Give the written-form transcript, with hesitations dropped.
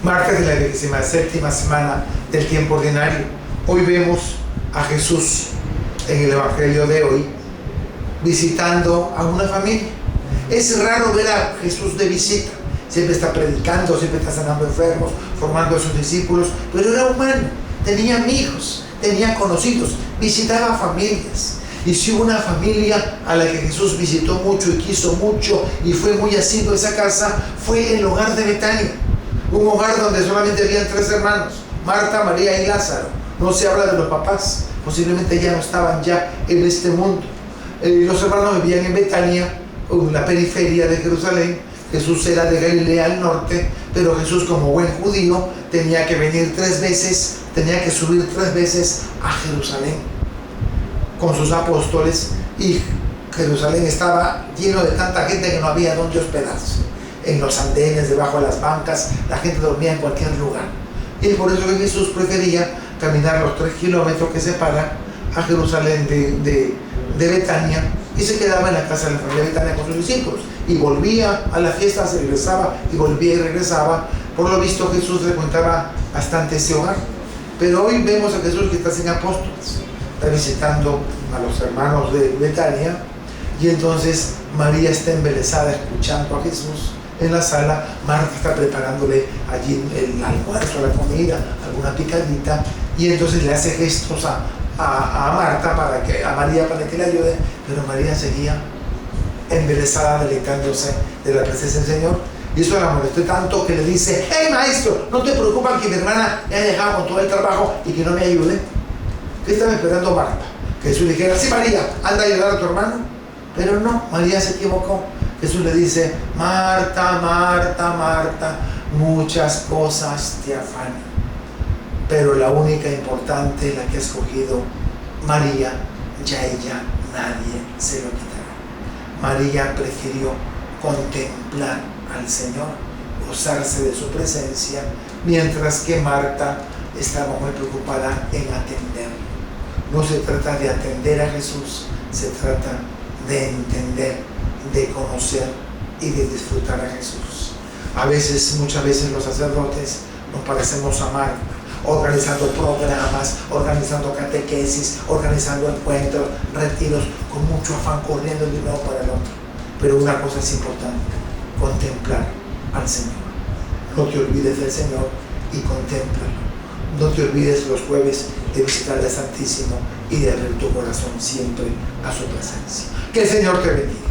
Martes de la 27ª semana del tiempo ordinario. Hoy vemos a Jesús en el Evangelio de hoy visitando a una familia. Es raro ver a Jesús de visita. Siempre está predicando, siempre está sanando enfermos, formando a sus discípulos, pero era humano, tenía amigos, tenía conocidos, visitaba familias. Y si hubo una familia a la que Jesús visitó mucho y quiso mucho y fue muy asiduo a esa casa, fue el hogar de Betania. Un hogar donde solamente habían 3 hermanos, Marta, María y Lázaro. No se habla de los papás, posiblemente ya no estaban ya en este mundo. Los hermanos vivían en Betania, en la periferia de Jerusalén. Jesús era de Galilea al norte, pero Jesús, como buen judío, tenía que venir 3 veces, tenía que subir 3 veces a Jerusalén con sus apóstoles, y Jerusalén estaba lleno de tanta gente que no había dónde hospedarse. En los andenes, debajo de las bancas, la gente dormía en cualquier lugar. Y es por eso que Jesús prefería caminar los 3 kilómetros que separan a Jerusalén de Betania, y se quedaba en la casa de la familia Betania con sus discípulos. Y volvía a la fiesta, se regresaba, y volvía y regresaba. Por lo visto, Jesús frecuentaba bastante ese hogar. Pero hoy vemos a Jesús que está sin apóstoles. Está visitando a los hermanos de Betania, y entonces María está embelesada escuchando a Jesús en la sala. Marta está preparándole allí el almuerzo, la comida, alguna picadita, y entonces le hace gestos a Marta a María para que le ayude, pero María seguía embelesada, deleitándose de la presencia del Señor. Y eso la molestó tanto que le dice: hey maestro, ¿no te preocupa que mi hermana me haya dejado con todo el trabajo y que no me ayude? ¿Qué estaba esperando Marta? Que Jesús le dijera: sí, María, anda a ayudar a tu hermano. Pero no, María se equivocó. Jesús le dice: Marta, Marta, Marta, muchas cosas te afanan, pero la única importante, la que ha escogido María, ya ella nadie se lo quitará. María prefirió contemplar al Señor, gozarse de su presencia, mientras que Marta estaba muy preocupada en atenderlo. No se trata de atender a Jesús, se trata de entender, de conocer y de disfrutar a Jesús. Muchas veces los sacerdotes nos parecemos a Marta, organizando programas, organizando catequesis, organizando encuentros, retiros, con mucho afán, corriendo de un lado para el otro. Pero una cosa es importante: contemplar al Señor. No te olvides del Señor y contémplalo. No te olvides los jueves de visitar al Santísimo y de abrir tu corazón siempre a su presencia. Que el Señor te bendiga.